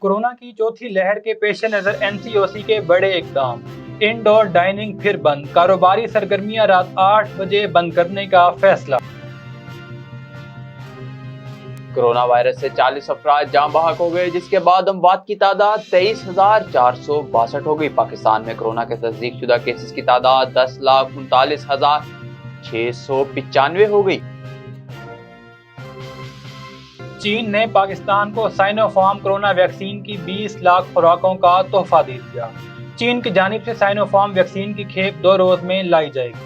Corona की चौथी लहर के पेश नज़र एनसीओसी के बड़े इकदाम। इंडोर डाइनिंग फिर बंद, कारोबारी सरगर्मियां रात 8 बजे बंद करने का फैसला। कोरोना वायरस से 40 अफराद जान बहक हो गए, जिसके बाद अमवात की तादाद 23,462 हो गई। पाकिस्तान में कोरोना के तस्दीक शुदा केसेस की तादाद 10,39,695 हो गई। चीन ने पाकिस्तान को साइनोफार्म कोरोना वैक्सीन की 20 लाख खुराकों का तोहफा दे दिया। चीन की जानिब से साइनोफार्म वैक्सीन की खेप 2 रोज में लाई जाएगी।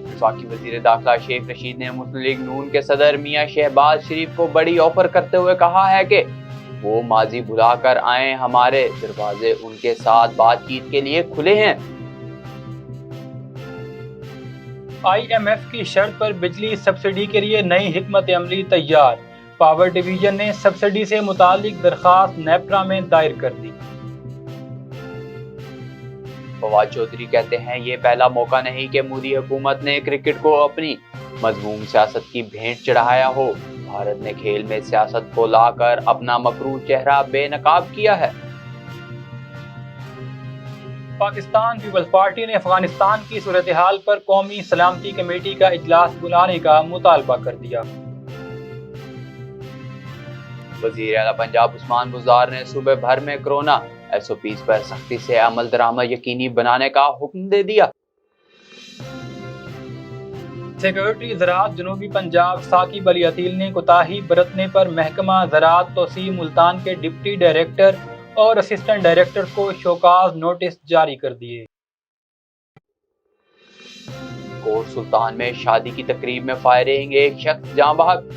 वफाकी वजीर दाखिला शेख रशीद ने मुस्लिम लीग नून के सदर मियां शहबाज शरीफ को बड़ी ऑफर करते हुए कहा है कि वो माजी भुला कर आए, हमारे दरवाजे उनके साथ बातचीत के लिए खुले हैं। IMF की शर्त पर बिजली सब्सिडी के लिए नई हिकमत अमली तैयार। पावर डिवीजन ने सब्सिडी से मुतालिक दरखास्त नेप्रा में दायर कर दी। फवाद चौधरी कहते हैं, ये पहला मौका नहीं कि मोदी हुकूमत ने क्रिकेट को अपनी मजमूम सियासत की भेंट चढ़ाया हो। भारत ने खेल में सियासत को लाकर अपना मकरूर चेहरा बेनकाब किया है। पाकिस्तान पीपल्स पार्टी ने अफगानिस्तान की सूरत हाल पर कौमी सलामती कमेटी का इजलास बुलाने का मुतालबा कर दिया। वज़ीर आला पंजाब उस्मान बुज़दार ने सूबे भर में कोरोना SOPs पर सख्ती से अमल दरामद यकीनी बनाने का हुक्म दे दिया। सेक्रेटरी ज़राअत जनूबी पंजाब साकिब अली अतील ने कोताही बरतने पर महकमा ज़राअत तोसी मुल्तान के डिप्टी डायरेक्टर और असिस्टेंट डायरेक्टर को शोकाज नोटिस जारी कर दिए। कोट सुल्तान में शादी की तकरीब में फायरिंग, एक शख्स जान बहक।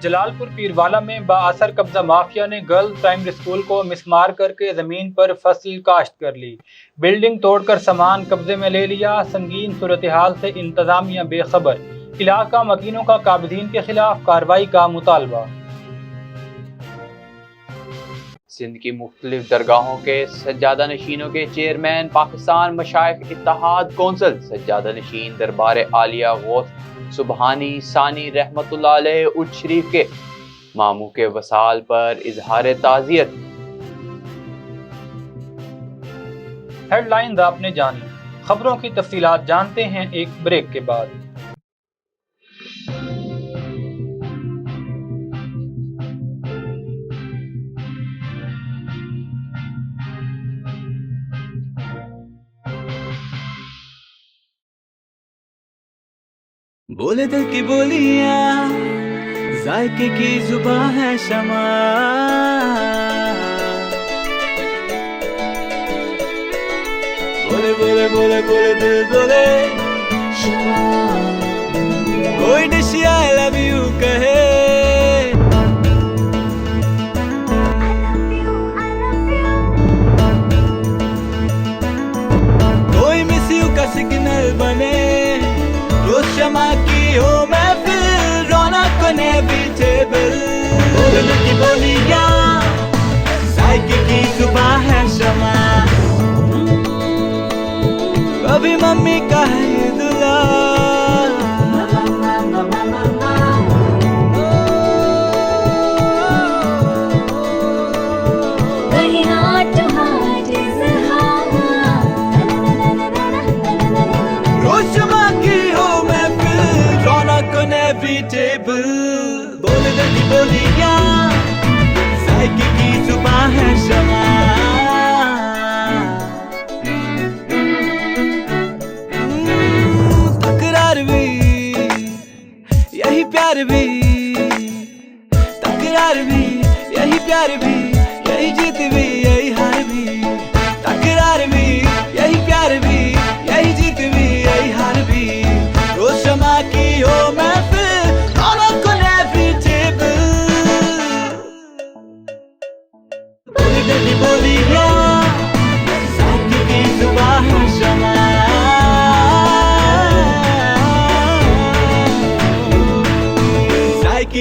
जलालपुर पीरवाला में बाअसर कब्जा माफिया ने गर्ल्स प्राइमरी स्कूल को मिसमार करके जमीन पर फसल काश्त कर ली। बिल्डिंग तोड़कर सामान कब्जे में ले लिया। संगीन सूरत हाल से इंतजामिया बेखबर। इलाका मकीनों का काबिदीन के खिलाफ कार्रवाई का मुतालबा। सिंध की मुख्तलिफ दरगाहों के सज्जादा नशीनों के चेयरमैन पाकिस्तान मशाइख इत्तेहाद कौंसिल सज्जादा नशीन दरबार आलिया गौस सुबहानी सानी रहमतुल्लाह अलैह उच्च शरीफ के मामू के वसाल पर इजहार ताज़ियत। हेडलाइंस आपने जानी, खबरों की तफसीलात जानते हैं एक ब्रेक के बाद। बोले दिल की बोलियां, जायके की जुबां है शमा। बोले बोले बोले बोले दिल बोले शमा। कोई डिश आई लव यू कहे, कोई मिस यू का सिग्नल बने। शमा की हो महफिल, रौनक इनेविटेबल। बोले दिल की बोलियां, जायके की जुबां है शमा। कभी मम्मी का है दुला, बोले दिल की बोलियां, जायके की जुबां है शमा। तकरार भी यही प्यार भी, तकरार भी यही प्यार भी, यही जीत भी यही हार भी। तकरार भी यही प्यार भी, यही जीत भी यही हार भी। रोज शमा की हो महफिल,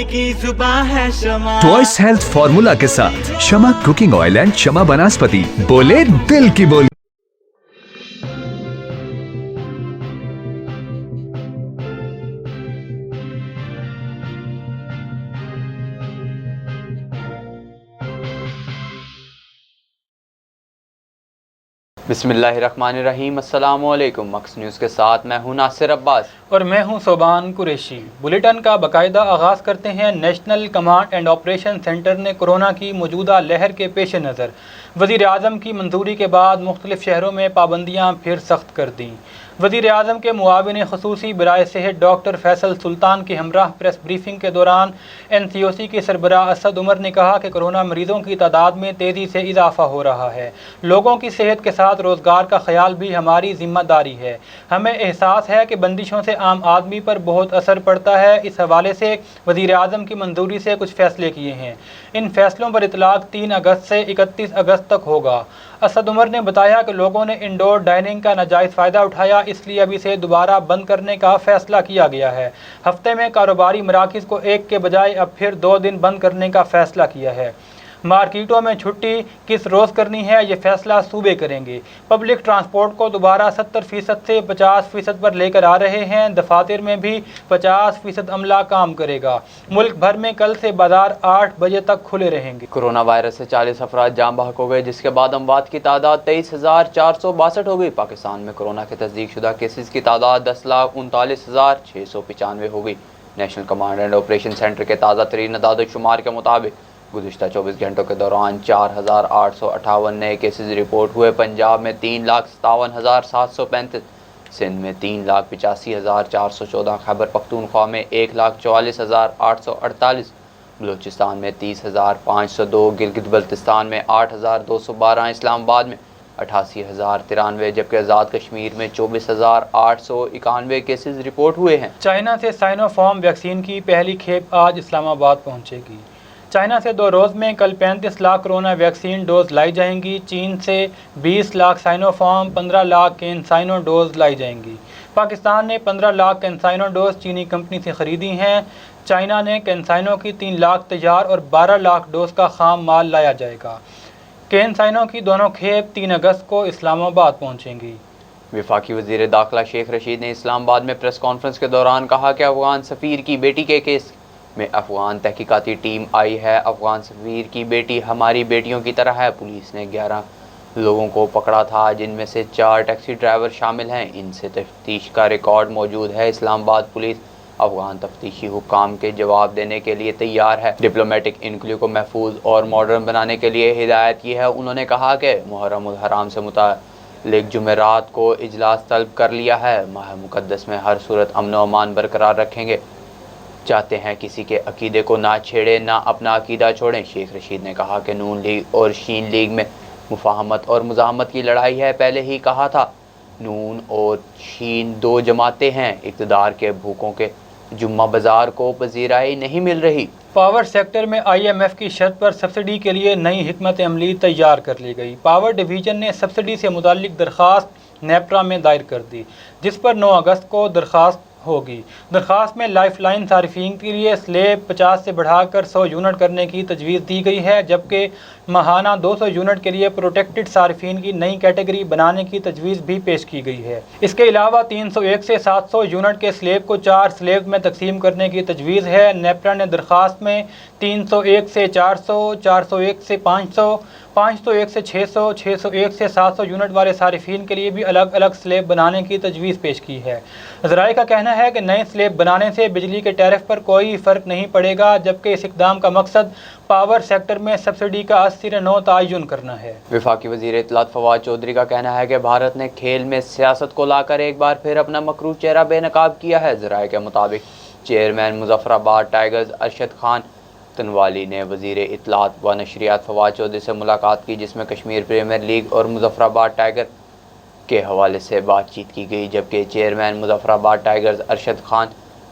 की जुबां है शमा। ट्वाइस हेल्थ फार्मूला के साथ शमा कुकिंग ऑयल एंड शमा वनस्पति। बोले दिल की बोली। बिस्मिल्लाहिर्रहमानिर्रहीम। अस्सलाम वालेकुम। मक्स न्यूज़ के साथ मैं हूं नासिर अब्बास और मैं हूं सोबान कुरैशी। बुलेटिन का बाकायदा आगाज़ करते हैं। National command and operation centre ने कोरोना की मौजूदा लहर के पेश नज़र वज़ीर आज़म की मंजूरी के बाद मुख्तलिफ शहरों में पाबंदियाँ फिर सख्त कर दी। वज़ीर आज़म के मुआविन ख़ुसूसी बराए सेहत डॉक्टर फैसल सुल्तान के हमराह प्रेस ब्रीफिंग के दौरान NCOC के सरबराह असद उमर ने कहा कि कोरोना मरीज़ों की तादाद में तेज़ी से इजाफ़ा हो रहा है। लोगों की सेहत के साथ रोज़गार का ख्याल भी हमारी ज़िम्मेदारी है। हमें एहसास है कि बंदिशों से आम आदमी पर बहुत असर पड़ता है। इस हवाले से वज़ीर आज़म की मंजूरी से कुछ फ़ैसले किए हैं। इन फ़ैसलों पर इतलाक़ 3 अगस्त से 31 अगस्त तक होगा। असद उमर ने बताया कि लोगों ने इंडोर डाइनिंग का नाजायज़ फ़ायदा उठाया, इसलिए अब इसे दोबारा बंद करने का फ़ैसला किया गया है। हफ्ते में कारोबारी मराकिज़ को 1 के बजाय अब फिर 2 दिन बंद करने का फ़ैसला किया है। मार्केटों में छुट्टी किस रोज़ करनी है, ये फ़ैसला सूबे करेंगे। पब्लिक ट्रांसपोर्ट को दोबारा 70% से 50% पर लेकर आ रहे हैं। दफातर में भी 50% अमला काम करेगा। मुल्क भर में कल से बाजार 8 बजे तक खुले रहेंगे। कोरोना वायरस से 40 अफराद जान बहक हो गए, जिसके बाद अमवात की तादाद 23,462 हो गई। पाकिस्तान में कोरोना के तस्दीक शुदा केसेस की तादाद 10,39,695 हो गई। National command and operation centre के ताज़ा तरीन अदाद-ओ-शुमार के मुताबिक गुज़िश्ता 24 घंटों के दौरान 4,858 नए केसेस रिपोर्ट हुए। पंजाब में 3,57,735, सिंध में 3,85,414, खैबर पख्तूनख्वा में 1,44,848, बलूचिस्तान में 30,502, गिलगित बल्तिस्तान में 8,212, इस्लामाबाद में 88,093, जबकि आज़ाद कश्मीर में 24,891 केसेस रिपोर्ट हुए हैं। चाइना से साइनोफार्म वैक्सीन की पहली खेप आज इस्लामाबाद पहुंचेगी। चाइना से 2 रोज़ में कल 35 लाख कोरोना वैक्सीन डोज लाई जाएंगी। चीन से 20 लाख साइनोफार्म, 15 लाख कैनसाइनो डोज लाई जाएंगी। पाकिस्तान ने 15 लाख कैनसाइनो डोज चीनी कंपनी से ख़रीदी हैं। चाइना ने कैनसाइनो की 3 लाख तैयार और 12 लाख डोज का खाम माल लाया जाएगा। कैनसाइनो की दोनों खेप 3 अगस्त को इस्लामाबाद पहुँचेंगी। वफाकी वज़ीर दाखिला शेख रशीद ने इस्लामाबाद में प्रेस कॉन्फ्रेंस के दौरान कहा कि अफगान सफ़ीर की बेटी के केस में अफगान तहकीकाती टीम आई है। अफगान सफ़ीर की बेटी हमारी बेटियों की तरह है। पुलिस ने 11 लोगों को पकड़ा था, जिनमें से 4 टैक्सी ड्राइवर शामिल हैं। इनसे तफ्तीश का रिकॉर्ड मौजूद है। इस्लामाबाद पुलिस अफगान तफ्तीशी हुक्काम के जवाब देने के लिए तैयार है। डिप्लोमेटिक इनक्लू को महफूज और मॉडर्न बनाने के लिए हिदायत की है। उन्होंने कहा कि मुहर्रम उल हराम से मुताल्लिक़ जुमेरात को इजलास तलब कर लिया है। माह मुक़द्दस में हर सूरत अमन व अमान बरकरार रखेंगे। चाहते हैं किसी के अकीदे को ना छेड़े, ना अपना अकीदा छोड़ें। शेख रशीद ने कहा कि नून लीग और शीन लीग में मुफाहमत और मुज़ाहमत की लड़ाई है। पहले ही कहा था, नून और शीन 2 जमातें हैं। इक़्तिदार के भूखों के जुम्मा बाज़ार को पजीराई नहीं मिल रही। पावर सेक्टर में IMF की शर्त पर सब्सिडी के लिए नई हिकमत अमली तैयार कर ली गई। पावर डिवीज़न ने सब्सिडी से मुताल्लिक़ दरख्वास्त नेप्रा में दायर कर दी, जिस पर 9 अगस्त को दरख्वास्त होगी। दरख्वास्त में लाइफलाइन सारिफीन के लिए स्लेब 50 से बढ़ाकर 100 यूनिट करने की तजवीज़ दी गई है, जबकि माहाना 200 यूनिट के लिए प्रोटेक्टेड सारिफीन की नई कैटेगरी बनाने की तजवीज़ भी पेश की गई है। इसके अलावा 301 से 700 यूनिट के स्लेब को 4 स्लेब में तकसीम करने की तजवीज़ है। नेप्रा ने दरख्वास्त में 301 से 400, 401 से 500, 501 से 600, 601 से 700 यूनिट वाले सारिफीन के लिए भी अलग अलग स्लेब बनाने की तजवीज़ पेश की है। ज़राए का कहना है कि नए स्लेब बनाने से बिजली के टैरिफ पर कोई फ़र्क नहीं पड़ेगा, जबकि इस इक़दाम का मकसद पावर सेक्टर में सब्सिडी का 80-9 तयन करना है। वफाकी वज़ीर इत्तलात फवाद चौधरी का कहना है कि भारत ने खेल में सियासत को लाकर एक बार फिर अपना मकरूह चेहरा बेनकाब किया है। ज़राए के मुताबिक चेयरमैन मुजफ्फराबाद टाइगर्स अरशद खान तनवाली ने वज़ीर इत्तलात व नशरियात फवाद चौधरी से मुलाकात की, जिसमें कश्मीर प्रीमियर लीग और मुजफ्फराबाद टाइगर के हवाले से बातचीत की गई। जबकि चेयरमैन मुजफ्फराबाद टाइगर्स अरशद खान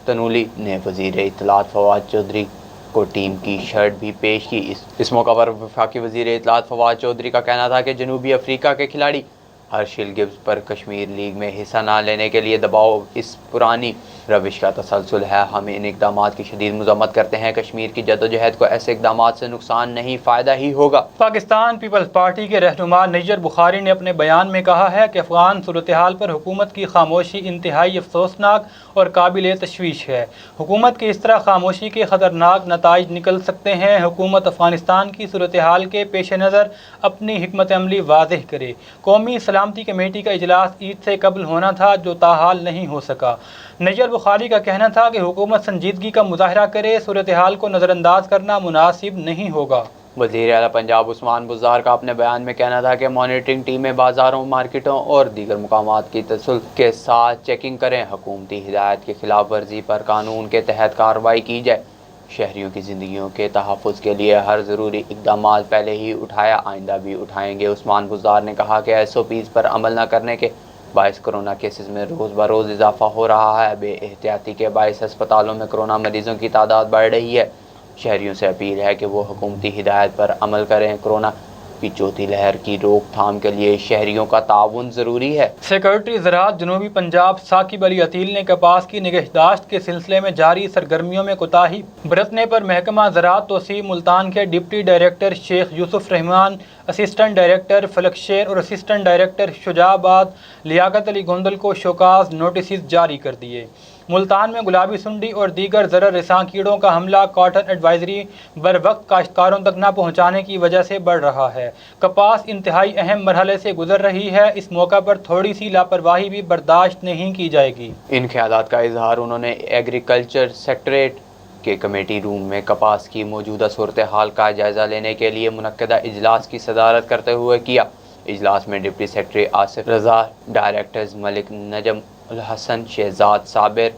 तनूली ने वज़ीर इत्तलात फवाद चौधरी को टीम की शर्ट भी पेश की। इस मौका पर वफाकी वज़ीर इत्तलात फवाद चौधरी का कहना था कि जनूबी अफ्रीका के खिलाड़ी हर्शिल गिब्स पर कश्मीर लीग में हिस्सा न लेने के लिए दबाव इस पुरानी रविश का तसलसल है। हम इन इक़दामात की शदीद मज़म्मत करते हैं। कश्मीर की जदोजहद को ऐसे इक़दामात से नुकसान नहीं, फ़ायदा ही होगा। पाकिस्तान पीपल्स पार्टी के रहनुमा निजर बुखारी ने अपने बयान में कहा है कि अफगान सूरत हाल पर हुकूमत की खामोशी इंतहाई अफसोसनाक और काबिल तशवीश है। हुकूमत की इस तरह खामोशी के ख़तरनाक नताइज निकल सकते हैं। हुकूमत अफगानिस्तान की सूरत हाल के पेश नज़र अपनी हिकमत अमली वाज़ेह करे। कौमी सलामती कमेटी का इजलास ईद से कबल होना था, जो ताहाल नहीं हो सका। निजर बुखारी का कहना था कि हुकूमत संजीदगी का मुजाहरा करे, सूरत हाल को नज़रअंदाज करना मुनासिब नहीं होगा। वज़ीर आला पंजाब उस्मान बुज़दार का अपने बयान में कहना था कि मॉनिटरिंग टीमें बाज़ारों, मार्केटों और दीगर मकामात की तसल्सल के साथ चेकिंग करें। हुकूमती हिदायत की खिलाफ वर्जी पर कानून के तहत कार्रवाई की जाए। शहरियों की ज़िंदगियों के तहफ़्फ़ुज़ के लिए हर ज़रूरी इक़दामात पहले ही उठाया, आइंदा भी उठाएंगे। उस्मान बुज़दार ने कहा कि SOPs पर अमल न करने के बायस कोरोना केसेस में रोज़ बरोज़ इजाफा हो रहा है। बेएहतियाती के बायस अस्पतालों में कोरोना मरीज़ों की तादाद बढ़ रही है। शहरियों से अपील है कि वो हुकूमती हिदायत पर अमल करें। कोरोना की चौथी लहर की रोकथाम के लिए शहरियों का ताउन ज़रूरी है। सेक्रेटरी ज़राअत जनूबी पंजाब साकिब अली अतील ने कपास की निगहदाश्त के सिलसिले में जारी सरगर्मियों में कोताही बरतने पर महकमा ज़राअत तोसी मुल्तान के deputy director Sheikh Yusuf Rehman, assistant director Falaksher और असिस्टेंट डायरेक्टर शुजाबाद लियाकत अली गोंदल को शोकाज नोटिस जारी कर दिए। मुल्तान में गुलाबी सुंडी और दीगर ज़रर रिसां कीड़ों का हमला कॉटन एडवाइजरी बर वक्त काश्तकारों तक न पहुँचाने की वजह से बढ़ रहा है। कपास इंतहाई अहम मरहले से गुजर रही है। इस मौका पर थोड़ी सी लापरवाही भी बर्दाश्त नहीं की जाएगी। इन ख्यालात का इजहार उन्होंने एग्रीकल्चर सेक्रेटरीट के कमेटी रूम में कपास की मौजूदा सूरत हाल का जायज़ा लेने के लिए मुनक्कदा इजलास की सदारत करते हुए किया। इजलास में deputy secretary Asif Raza, directors Malik Najam ul Hasan, Shahzad Sabir,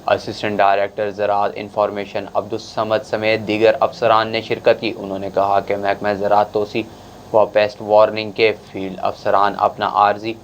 assistant director ज़राअत इंफॉर्मेशन अब्दुस समद समेत दीगर अफसरान ने शिरकत की। उन्होंने कहा कि महकमा ज़राअत तोसी व पेस्ट वार्निंग के फील्ड अफसरान अपना आर्जी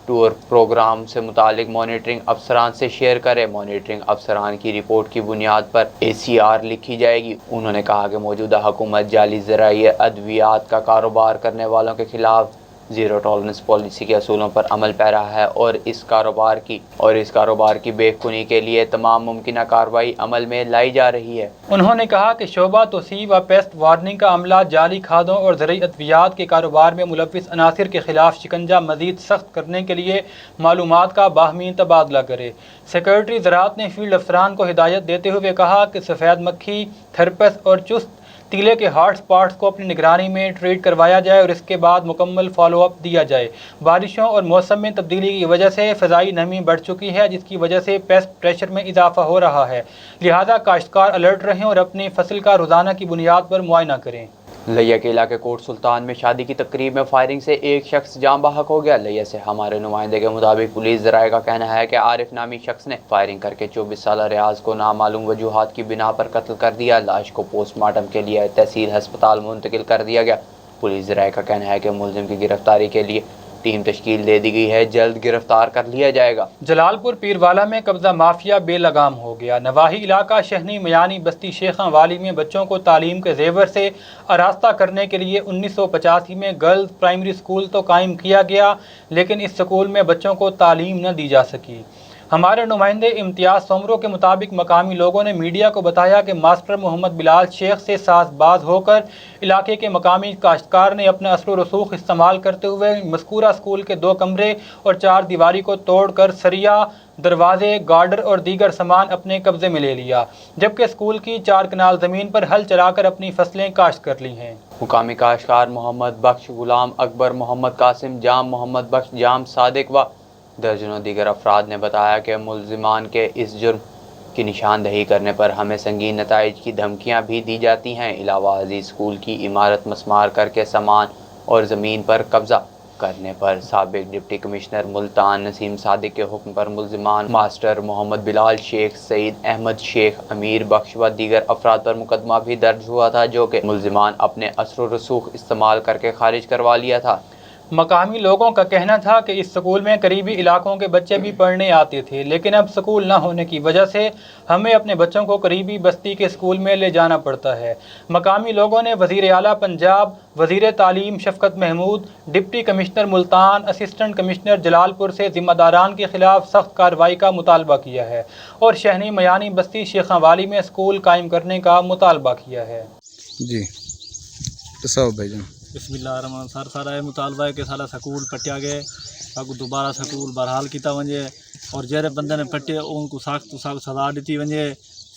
टूर प्रोग्राम से मुतालिक मॉनिटरिंग अफसरान से शेयर करें। मॉनिटरिंग अफसरान की रिपोर्ट की बुनियाद पर ACR लिखी जाएगी। उन्होंने कहा कि मौजूदा हुकूमत जाली ज़राई अद्वियात का कारोबार करने वालों के खिलाफ ज़ीरो टॉलरेंस पॉलिसी के असूलों पर अमल पैरा है और इस कारोबार की बेखुनी के लिए तमाम मुमकिन कार्रवाई अमल में लाई जा रही है। उन्होंने कहा कि शोबा तोसी व पेस्ट वार्निंग का अमला जाली खादों और ज़रई अद्वियात के कारोबार में मुलव्विस अनासिर के खिलाफ शिकंजा मज़ीद सख्त करने के लिए मालूमात का बाहमी तबादला करे। सेक्रेटरी ज़राअत ने फील्ड अफसरान को हिदायत देते हुए कहा कि सफ़ेद मक्खी, थरपस और चुस्त तीले के हॉट स्पॉट्स को अपनी निगरानी में ट्रीट करवाया जाए और इसके बाद मुकम्मल फॉलोअप दिया जाए। बारिशों और मौसम में तब्दीली की वजह से फ़ज़ाई नमी बढ़ चुकी है, जिसकी वजह से पेस्ट प्रेशर में इजाफा हो रहा है। लिहाजा काश्तकार अलर्ट रहें और अपनी फसल का रोज़ाना की बुनियाद पर मुआयना करें। लिया के इलाके कोट सुल्तान में शादी की तकरीब में फायरिंग से एक शख्स जान बहक हो गया। लिया से हमारे नुमाइंदे के मुताबिक पुलिस ज़राए का कहना है कि आरिफ नामी शख्स ने फायरिंग करके 24 साल रियाज को नामालूम वजूहात की बिना पर कत्ल कर दिया। लाश को पोस्टमार्टम के लिए तहसील हस्पताल मुंतकिल कर दिया गया। पुलिस ज़राए का कहना है कि मुलजिम की गिरफ्तारी के लिए टीम तश्कील दे दी गई है, जल्द गिरफ्तार कर लिया जाएगा। जलालपुर पीरवाला में कब्जा माफिया बेलगाम हो गया। नवाही इलाका शहनी मयानी बस्ती शेखा वाली में बच्चों को तालीम के जेवर से आरास्ता करने के लिए 1985 में गर्ल्स प्राइमरी स्कूल तो कायम किया गया, लेकिन इस स्कूल में बच्चों को तालीम न दी जा सकी। हमारे नुमाइंदे इम्तियाज़ सोमरो के मुताबिक मकामी लोगों ने मीडिया को बताया कि मास्टर मोहम्मद बिलाल शेख से साज़बाज होकर इलाके के मकामी काश्तकार ने अपना असर रसूख इस्तेमाल करते हुए मज़कूरा स्कूल के 2 कमरे और 4 दीवारी को तोड़कर सरिया, दरवाजे, गार्डर और दीगर सामान अपने कब्जे में ले लिया, जबकि स्कूल की 4 कनाल ज़मीन पर हल चलाकर अपनी फसलें काश्त कर ली हैं। मुकामी काश्तकार मोहम्मद बख्श, गुलाम अकबर, मोहम्मद कासिम, जाम मोहम्मद बख्श, जाम सादिक व दर्जनों दीगर अफराद ने बताया कि मुलजिमान के इस जुर्म की निशानदही करने पर हमें संगीन नताइज की धमकियां भी दी जाती हैं। इलावा अजीज स्कूल की इमारत मस्मार करके सामान और ज़मीन पर कब्जा करने पर साबिक डिप्टी कमिश्नर मुल्तान नसीम सादिक के हुक्म पर मुलजिमान मास्टर मोहम्मद बिलाल शेख, सईद अहमद शेख, अमीर बख्श व दीगर अफराद पर मुकदमा भी दर्ज हुआ था, जो कि मुलजिमान अपने असर रसूख इस्तेमाल करके खारिज करवा लिया था। مقامی لوگوں کا کہنا تھا کہ اس سکول میں قریبی علاقوں کے بچے بھی پڑھنے آتے تھے، لیکن اب سکول نہ ہونے کی وجہ سے ہمیں اپنے بچوں کو قریبی بستی کے سکول میں لے جانا پڑتا ہے۔ مقامی لوگوں نے وزیر اعلیٰ پنجاب، وزیر تعلیم Shafqat Mahmood, deputy commissioner Multan, assistant commissioner Jalalpur سے ذمہ داران کے خلاف سخت کارروائی کا مطالبہ کیا ہے اور شہنی میانی بستی شیخاں والی میں سکول قائم کرنے کا مطالبہ کیا ہے۔ جی تصاوب بھائی جان۔ بسم اللہ الرحمن سر سارا یہ مطالبہ ہے کہ سارا سکول پٹیا گئے اگو دوبارہ سکول بحال کیتا ونجے اور جہرے بندے نے پٹے ان کو سخت تو سخت سزا دیتی ونجے۔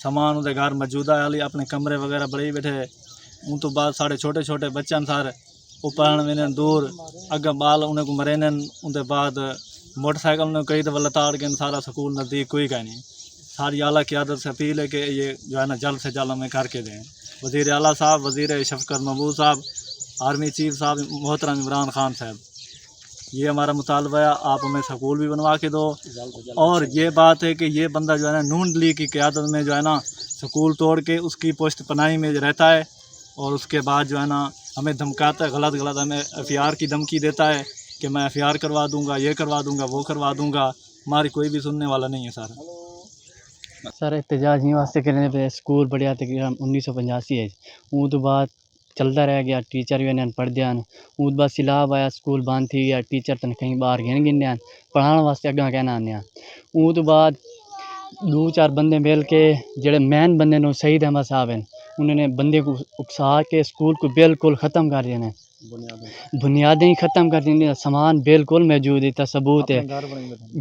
سامان ان گھر موجود ہے علی اپنے کمرے وغیرہ بڑے بیٹھے ان تو بعد سارے چھوٹے چھوٹے بچے سر وہ پڑھن وینے دور اگا بال انہیں کو مرے ان دے بعد موٹر سائیکل نے کئی دفعہ لتاڑ کے سارا سکول نزدیک کوئی کا نہیں۔ ساری اعلیٰ قیادت سے اپیل ہے کہ یہ جو ہے نا جلد سے جلد ہمیں کر کے دیں۔ وزیر اعلیٰ صاحب، وزیر شفقت محمود صاحب، آرمی چیف صاحب محترم عمران خان صاحب، یہ ہمارا مطالبہ ہے، آپ ہمیں سکول بھی بنوا کے دو۔ اور یہ بات ہے کہ یہ بندہ جو ہے نا نون لیگ کی قیادت میں جو ہے نا سکول توڑ کے اس کی پشت پناہی میں رہتا ہے اور اس کے بعد جو ہے نا ہمیں دھمکاتا ہے، غلط ہمیں ایف آئی آر کی دھمکی دیتا ہے کہ میں ایف آئی آر کروا دوں گا، یہ کروا دوں گا، وہ کروا دوں گا۔ ہماری کوئی بھی سننے والا نہیں ہے سر احتجاج ہی واسطے کرنے پہ سکول پڑھیا تقریباً 1985 ہے، وہ تو بعد چلتا رہ گیا، ٹیچر بھی انہیں پڑھ دیا، وہ بعد سیلاب آیا، سکول بند تھی گیا، ٹیچر تن کہیں باہر گن دیا پڑھانے واسطے اگاں کہنا آنے، وہ تو بعد دو چار بندے مل کے جڑے مین بندے نے سعید احمد صاحب ہیں، انہوں نے بندے کو اکسا کے سکول کو بالکل ختم کر دینا، بنیادیں ختم کر دیں، سامان بالکل موجود ہے، ثبوت ہے،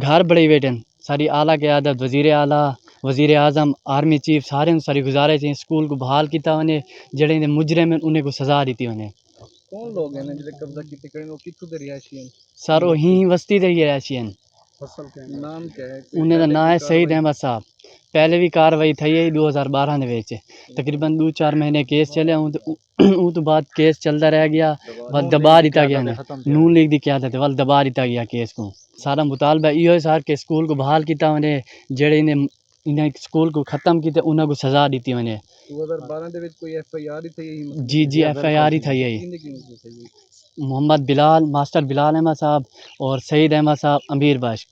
گھر بڑے بیٹھے ساری اعلیٰ قیادت، وزیر اعلیٰ، وزیر اعظم، آرمی چیف سارے ساری گزارش ہیں سکول کو بحال کیتا انہیں، جڑے مجرم ہیں انہیں کو سزا دیتی انہیں۔ کون لوگ ہیں جڑے قبضہ کیتے کریں وہ کتھوں دے رہائشی ہیں؟ سر وہ ہی وسطی دے رہائشی ہیں۔ نام کیا ہے؟ انہیں دا نام ہے سعید احمد صاحب۔ پہلے بھی کاروائی تھی ہے 2012 دے وچ، تقریباً 2-4 مہینے کیس چلے، وہ تو بعد کیس چلتا رہ گیا، بعد دبا دیتا گیا نے، نون لیگ دی قیادت ہے، ول دبا دیتا گیا کیس کو۔ سارا مطالبہ یہ ہے سر کہ سکول کو بحال کیتا انہیں، جڑے انہیں سکول کو ختم کیتے انہیں کو سزا دیتی انہیں۔ 2012 دے وچ کوئی ایف آئی آر ہی تھی؟ جی ایف آئی آر ہی تھا یہی، محمد بلال، ماسٹر بلال احمد صاحب اور سعید احمد صاحب، امیر بخش۔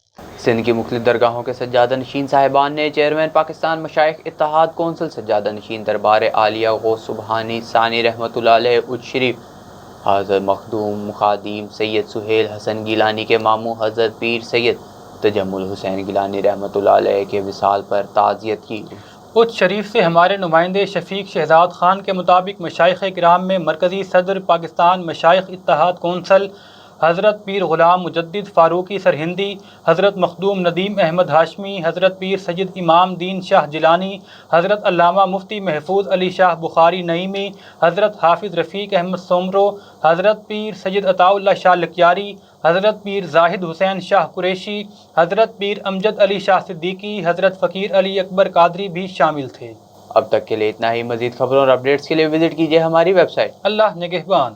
سندھ کی مختلف درگاہوں کے سجادہ نشین صاحبان نے چیئرمین پاکستان مشائخ اتحاد کونسل سجادہ نشین دربار عالیہ غوث سبحانی ثانی رحمۃ اللہ علیہ اج شریف حضرت مخدوم خادم سید سہیل حسن گیلانی کے ماموں حضرت پیر سید تجمل حسین گیلانی رحمۃ اللہ علیہ کے وصال پر تعزیت کی۔ اچ شریف سے ہمارے نمائندے شفیق شہزاد خان کے مطابق مشائخ کرام میں مرکزی صدر پاکستان مشائخ اتحاد کونسل حضرت پیر غلام مجدد فاروقی سرہندی، حضرت مخدوم ندیم احمد ہاشمی، حضرت پیر سید امام دین شاہ جیلانی، حضرت علامہ مفتی محفوظ علی شاہ بخاری نعیمی، حضرت حافظ رفیق احمد سومرو، حضرت پیر سید عطاء اللہ شاہ لکیاری، حضرت پیر زاہد حسین شاہ قریشی، حضرت پیر امجد علی شاہ صدیقی، حضرت فقیر علی اکبر قادری بھی شامل تھے۔ اب تک کے لیے اتنا ہی، مزید خبروں اور اپڈیٹس کے لیے وزٹ کیجیے ہماری ویب سائٹ۔ اللہ نگہبان۔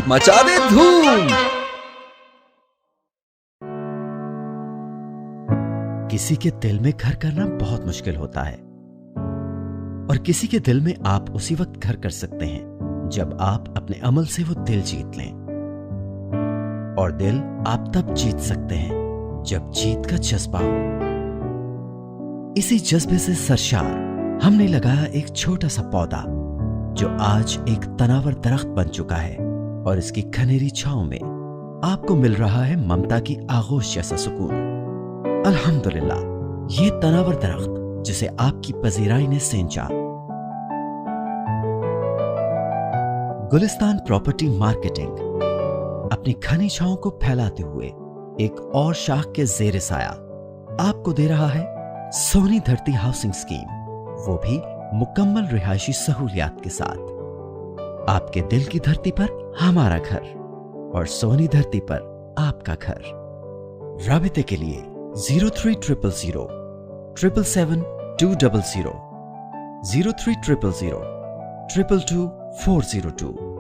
मचा दे धूम। किसी के दिल में घर करना बहुत मुश्किल होता है और किसी के दिल में आप उसी वक्त घर कर सकते हैं जब आप अपने अमल से वो दिल जीत लें। और दिल आप तब जीत सकते हैं जब जीत का जज्बा हो। इसी जज्बे से सरशार हमने लगाया एक छोटा सा पौधा जो आज एक तनावर दरख्त बन चुका है और इसकी घनेरी छांव में आपको मिल रहा है ममता की आगोश जैसा सुकून। अल्हम्दुलिल्लाह, ये तनावर दरख्त जिसे आपकी पजीराई ने सेंचा। गुलिस्तान प्रॉपर्टी मार्केटिंग अपनी घनी छांव को फैलाते हुए एक और शाख के जेर साया आपको दे रहा है सोनी धरती हाउसिंग स्कीम, वो भी मुकम्मल रिहायशी सहूलियात के साथ। आपके दिल की धरती पर हमारा घर और सोनी धरती पर आपका घर। राबिते के लिए 0300 777 200 0300 222 402।